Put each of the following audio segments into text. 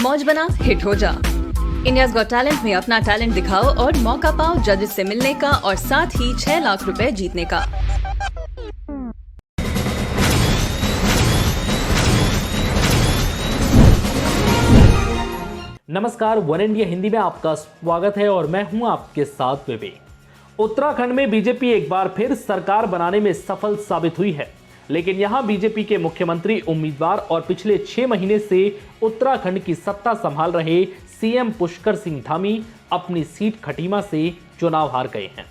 मौज बना हिट हो जा। इंडियाज गॉट टैलेंट में अपना टैलेंट दिखाओ और मौका पाओ जजेस से मिलने का और साथ ही 6 लाख रुपए जीतने का। नमस्कार, वन इंडिया हिंदी में आपका स्वागत है और मैं हूं आपके साथ विवेक। उत्तराखंड में बीजेपी एक बार फिर सरकार बनाने में सफल साबित हुई है, लेकिन यहां बीजेपी के मुख्यमंत्री उम्मीदवार और पिछले 6 महीने से उत्तराखंड की सत्ता संभाल रहे सीएम पुष्कर सिंह धामी अपनी सीट खटीमा से चुनाव हार गए हैं,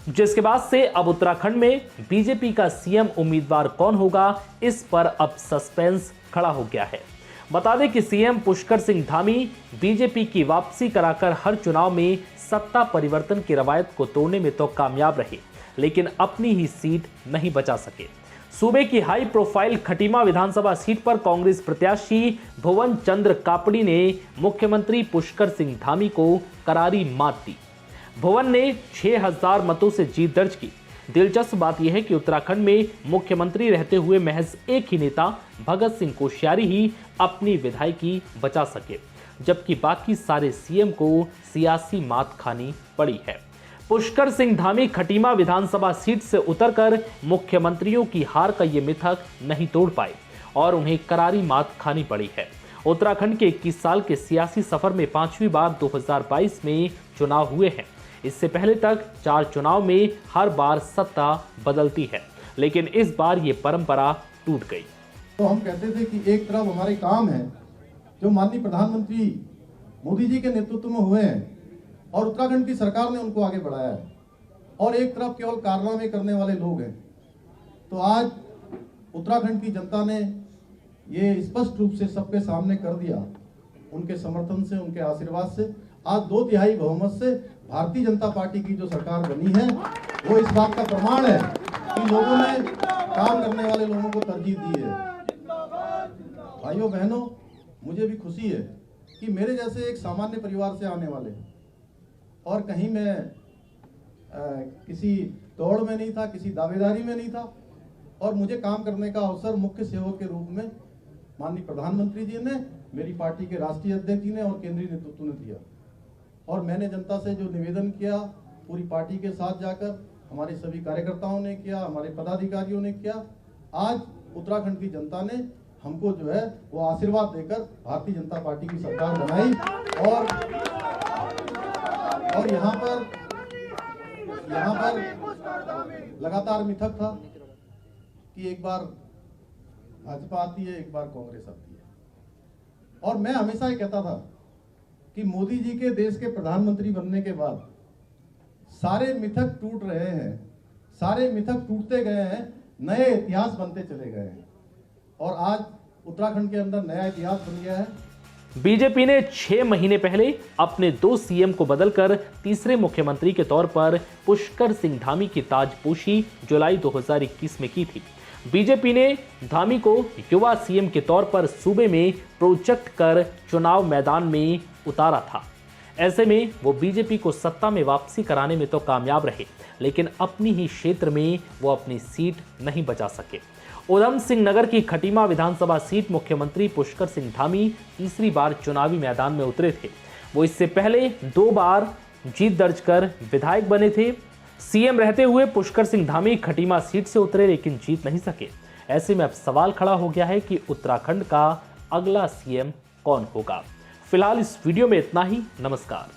जिसके बाद से अब उत्तराखंड में बीजेपी का सीएम उम्मीदवार कौन होगा, इस पर अब सस्पेंस खड़ा हो गया है। बता दें कि सीएम पुष्कर सिंह धामी बीजेपी की वापसी कराकर हर चुनाव में सत्ता परिवर्तन की रवायत को तोड़ने में तो कामयाब रहे, लेकिन अपनी ही सीट नहीं बचा सके। सूबे की हाई प्रोफाइल खटीमा विधानसभा सीट पर कांग्रेस प्रत्याशी भुवन चंद्र कापड़ी ने मुख्यमंत्री पुष्कर सिंह धामी को करारी मात दी। भुवन ने 6000 मतों से जीत दर्ज की। दिलचस्प बात यह है कि उत्तराखंड में मुख्यमंत्री रहते हुए महज एक ही नेता भगत सिंह कोश्यारी ही अपनी विधायकी बचा सके, जबकि बाकी सारे सीएम को सियासी मात खानी पड़ी है। पुष्कर सिंह धामी खटीमा विधानसभा सीट से उतरकर मुख्यमंत्रियों की हार का ये मिथक नहीं तोड़ पाए और उन्हें करारी मात खानी पड़ी है। उत्तराखंड के 21 साल के सियासी सफर में 5वीं बार 2022 में चुनाव हुए हैं। इससे पहले तक 4 चुनाव में हर बार सत्ता बदलती है, लेकिन इस बार ये परंपरा टूट गई। तो हम कहते थे कि एक तरफ हमारे काम है जो माननीय प्रधानमंत्री मोदी जी के नेतृत्व में हुए हैं और उत्तराखंड की सरकार ने उनको आगे बढ़ाया है, और एक तरफ केवल कारनामे करने वाले लोग हैं। तो आज उत्तराखंड की जनता ने ये स्पष्ट रूप से सबके सामने कर दिया, उनके समर्थन से, उनके आशीर्वाद से आज 2/3 बहुमत से भारतीय जनता पार्टी की जो सरकार बनी है, वो इस बात का प्रमाण है कि लोगों ने काम करने वाले लोगों को तरजीह दी है। भाइयों बहनों, मुझे भी खुशी है कि मेरे जैसे एक सामान्य परिवार से आने वाले, और कहीं मैं किसी दौड़ में नहीं था, किसी दावेदारी में नहीं था, और मुझे काम करने का अवसर मुख्य सेवक के रूप में माननीय प्रधानमंत्री जी ने, मेरी पार्टी के राष्ट्रीय अध्यक्ष जी ने और केंद्रीय नेतृत्व ने दिया। और मैंने जनता से जो निवेदन किया, पूरी पार्टी के साथ जाकर हमारे सभी कार्यकर्ताओं ने किया, हमारे पदाधिकारियों ने किया। आज उत्तराखंड की जनता ने हमको जो है वो आशीर्वाद देकर भारतीय जनता पार्टी की सरकार बनाई, और यहाँ पर लगातार मिथक था कि एक बार भाजपा आती है, एक बार कांग्रेस आती है, और मैं हमेशा ये कहता था कि मोदी जी के देश के प्रधानमंत्री बनने के बाद सारे मिथक टूट रहे हैं, सारे मिथक टूटते गए हैं, नए इतिहास बनते चले गए हैं, और आज उत्तराखंड के अंदर नया इतिहास बन गया है। बीजेपी ने 6 महीने पहले अपने 2 सीएम को बदलकर तीसरे मुख्यमंत्री के तौर पर पुष्कर सिंह धामी की ताजपोशी जुलाई 2021 में की थी। बीजेपी ने धामी को युवा सीएम के तौर पर सूबे में प्रोजेक्ट कर चुनाव मैदान में उतारा था। ऐसे में वो बीजेपी को सत्ता में वापसी कराने में तो कामयाब रहे, लेकिन अपनी ही क्षेत्र में वो अपनी सीट नहीं बचा सके। उधम सिंह नगर की खटीमा विधानसभा सीट मुख्यमंत्री पुष्कर सिंह धामी तीसरी बार चुनावी मैदान में उतरे थे। वो इससे पहले 2 बार जीत दर्ज कर विधायक बने थे। सीएम रहते हुए पुष्कर सिंह धामी खटीमा सीट से उतरे, लेकिन जीत नहीं सके। ऐसे में अब सवाल खड़ा हो गया है कि उत्तराखंड का अगला सीएम कौन होगा। फिलहाल इस वीडियो में इतना ही। नमस्कार।